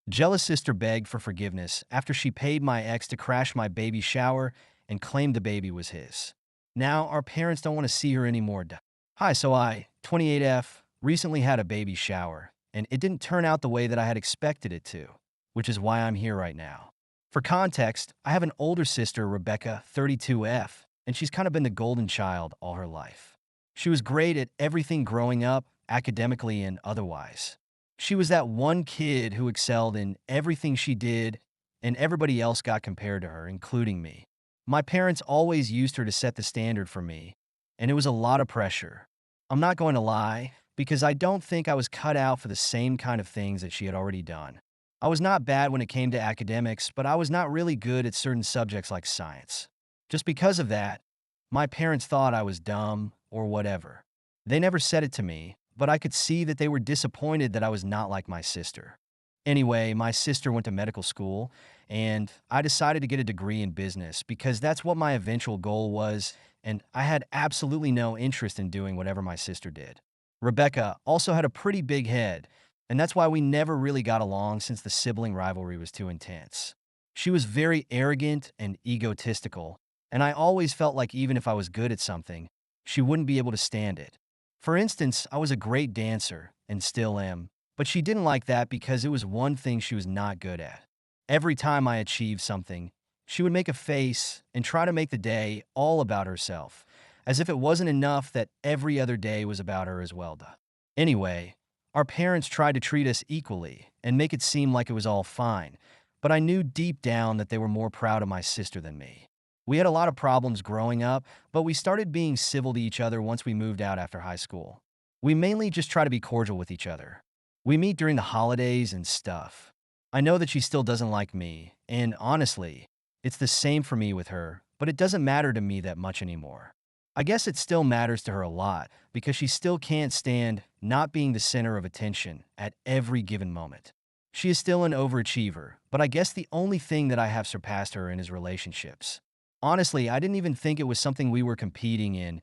Jealous sister begged for forgiveness after she paid my ex to crash my baby shower and claimed the baby was his. Now our parents don't want to see her anymore. Hi, so I, 28F, recently had a baby shower, and it didn't turn out the way that I had expected it to, which is why I'm here right now. For context, I have an older sister, Rebecca, 32F, and she's kind of been the golden child all her life. She was great at everything growing up, academically and otherwise. She was that one kid who excelled in everything she did, and everybody else got compared to her, including me. My parents always used her to set the standard for me, and it was a lot of pressure. I'm not going to lie, because I don't think I was cut out for the same kind of things that she had already done. I was not bad when it came to academics, but I was not really good at certain subjects like science. Just because of that, my parents thought I was dumb or whatever. They never said it to me, but I could see that they were disappointed that I was not like my sister. Anyway, my sister went to medical school, and I decided to get a degree in business because that's what my eventual goal was, and I had absolutely no interest in doing whatever my sister did. Rebecca also had a pretty big head, and that's why we never really got along since the sibling rivalry was too intense. She was very arrogant and egotistical, and I always felt like even if I was good at something, she wouldn't be able to stand it. For instance, I was a great dancer, and still am, but she didn't like that because it was one thing she was not good at. Every time I achieved something, she would make a face and try to make the day all about herself, as if it wasn't enough that every other day was about her as well. Anyway, our parents tried to treat us equally and make it seem like it was all fine, but I knew deep down that they were more proud of my sister than me. We had a lot of problems growing up, but we started being civil to each other once we moved out after high school. We mainly just try to be cordial with each other. We meet during the holidays and stuff. I know that she still doesn't like me, and honestly, it's the same for me with her, but it doesn't matter to me that much anymore. I guess it still matters to her a lot because she still can't stand not being the center of attention at every given moment. She is still an overachiever, but I guess the only thing that I have surpassed her in is relationships. Honestly, I didn't even think it was something we were competing in.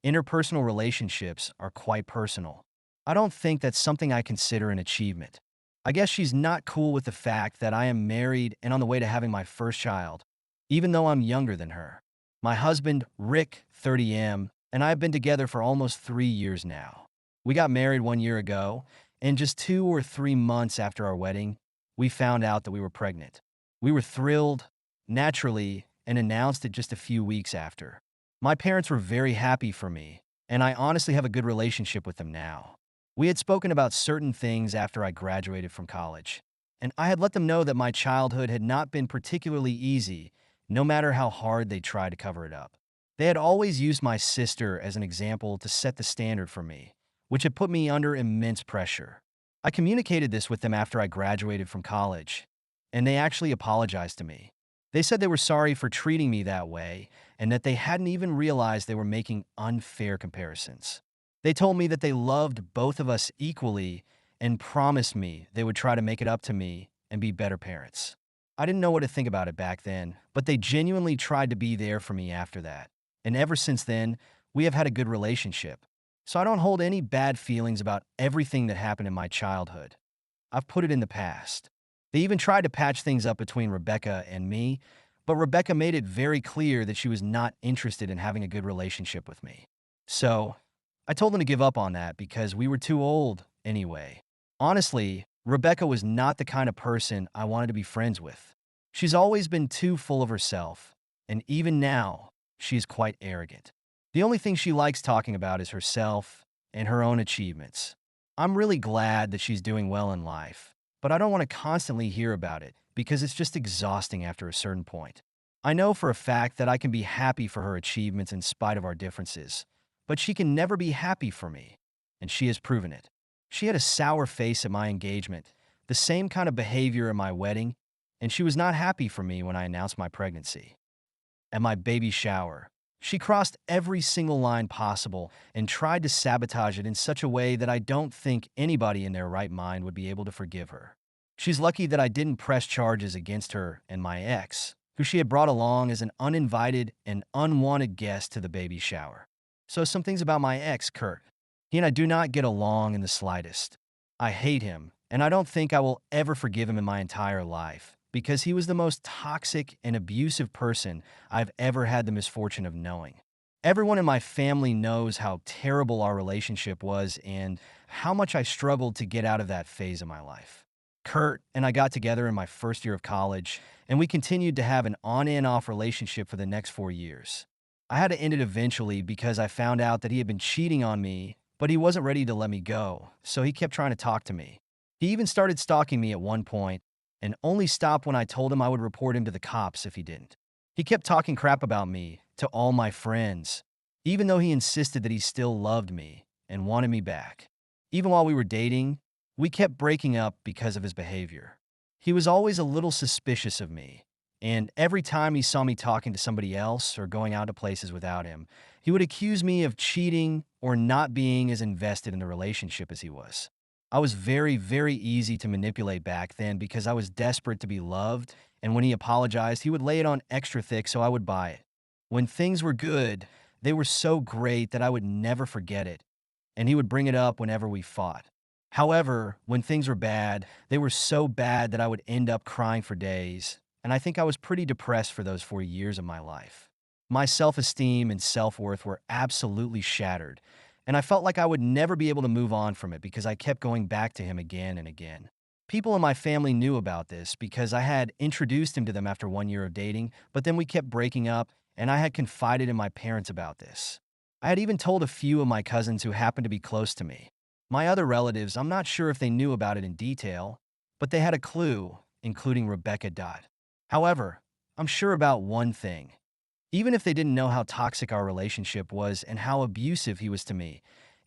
Interpersonal relationships are quite personal. I don't think that's something I consider an achievement. I guess she's not cool with the fact that I am married and on the way to having my first child, even though I'm younger than her. My husband, Rick, 30M, and I have been together for almost 3 years now. We got married 1 year ago, and just 2 or 3 months after our wedding, we found out that we were pregnant. We were thrilled, naturally, and announced it just a few weeks after. My parents were very happy for me, and I honestly have a good relationship with them now. We had spoken about certain things after I graduated from college, and I had let them know that my childhood had not been particularly easy, no matter how hard they tried to cover it up. They had always used my sister as an example to set the standard for me, which had put me under immense pressure. I communicated this with them after I graduated from college, and they actually apologized to me. They said they were sorry for treating me that way and that they hadn't even realized they were making unfair comparisons. They told me that they loved both of us equally and promised me they would try to make it up to me and be better parents. I didn't know what to think about it back then, but they genuinely tried to be there for me after that. And ever since then, we have had a good relationship. So I don't hold any bad feelings about everything that happened in my childhood. I've put it in the past. They even tried to patch things up between Rebecca and me, but Rebecca made it very clear that she was not interested in having a good relationship with me. So, I told them to give up on that because we were too old anyway. Honestly, Rebecca was not the kind of person I wanted to be friends with. She's always been too full of herself, and even now, she is quite arrogant. The only thing she likes talking about is herself and her own achievements. I'm really glad that she's doing well in life, but I don't want to constantly hear about it because it's just exhausting after a certain point. I know for a fact that I can be happy for her achievements in spite of our differences, but she can never be happy for me, and she has proven it. She had a sour face at my engagement, the same kind of behavior at my wedding, and she was not happy for me when I announced my pregnancy. At my baby shower, she crossed every single line possible and tried to sabotage it in such a way that I don't think anybody in their right mind would be able to forgive her. She's lucky that I didn't press charges against her and my ex, who she had brought along as an uninvited and unwanted guest to the baby shower. So some things about my ex, Kurt. He and I do not get along in the slightest. I hate him, and I don't think I will ever forgive him in my entire life because he was the most toxic and abusive person I've ever had the misfortune of knowing. Everyone in my family knows how terrible our relationship was and how much I struggled to get out of that phase of my life. Kurt and I got together in my first year of college, and we continued to have an on and off relationship for the next 4 years. I had to end it eventually because I found out that he had been cheating on me, but he wasn't ready to let me go, so he kept trying to talk to me. He even started stalking me at one point, and only stopped when I told him I would report him to the cops if he didn't. He kept talking crap about me to all my friends, even though he insisted that he still loved me and wanted me back. Even while we were dating, we kept breaking up because of his behavior. He was always a little suspicious of me, and every time he saw me talking to somebody else or going out to places without him, he would accuse me of cheating or not being as invested in the relationship as he was. I was very, very easy to manipulate back then because I was desperate to be loved, and when he apologized, he would lay it on extra thick so I would buy it. When things were good, they were so great that I would never forget it, and he would bring it up whenever we fought. However, when things were bad, they were so bad that I would end up crying for days, and I think I was pretty depressed for those 4 years of my life. My self-esteem and self-worth were absolutely shattered, and I felt like I would never be able to move on from it because I kept going back to him again and again. People in my family knew about this because I had introduced him to them after 1 year of dating, but then we kept breaking up, and I had confided in my parents about this. I had even told a few of my cousins who happened to be close to me. My other relatives, I'm not sure if they knew about it in detail, but they had a clue, including Rebecca. However, I'm sure about one thing. Even if they didn't know how toxic our relationship was and how abusive he was to me,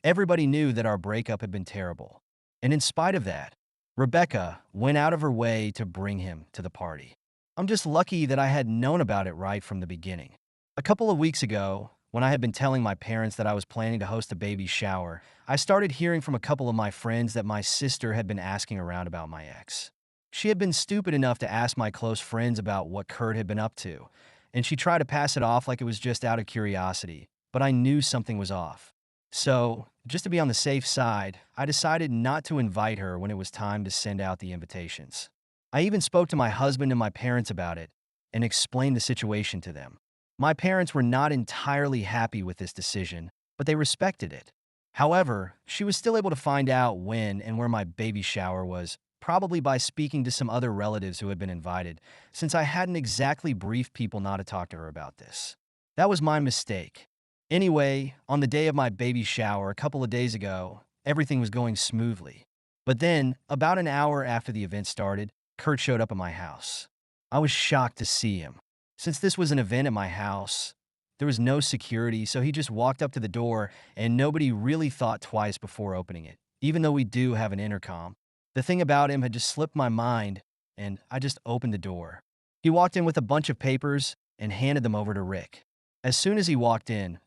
everybody knew that our breakup had been terrible. And in spite of that, Rebecca went out of her way to bring him to the party. I'm just lucky that I had known about it right from the beginning. A couple of weeks ago, when I had been telling my parents that I was planning to host a baby shower, I started hearing from a couple of my friends that my sister had been asking around about my ex. She had been stupid enough to ask my close friends about what Kurt had been up to, and she tried to pass it off like it was just out of curiosity, but I knew something was off. So, just to be on the safe side, I decided not to invite her when it was time to send out the invitations. I even spoke to my husband and my parents about it and explained the situation to them. My parents were not entirely happy with this decision, but they respected it. However, she was still able to find out when and where my baby shower was, probably by speaking to some other relatives who had been invited, since I hadn't exactly briefed people not to talk to her about this. That was my mistake. Anyway, on the day of my baby shower a couple of days ago, everything was going smoothly. But then, about an hour after the event started, Kurt showed up at my house. I was shocked to see him. Since this was an event at my house, there was no security, so he just walked up to the door and nobody really thought twice before opening it, even though we do have an intercom. The thing about him had just slipped my mind, and I just opened the door. He walked in with a bunch of papers and handed them over to Rick. As soon as he walked in,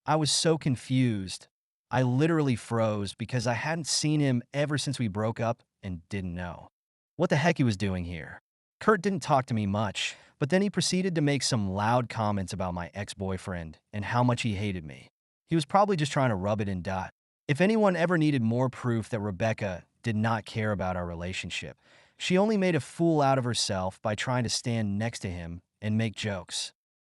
I was so confused. I literally froze because I hadn't seen him ever since we broke up and didn't know what the heck he was doing here. Kurt didn't talk to me much, but then he proceeded to make some loud comments about my ex-boyfriend and how much he hated me. He was probably just trying to rub it in. If anyone ever needed more proof that Rebecca did not care about our relationship, she only made a fool out of herself by trying to stand next to him and make jokes.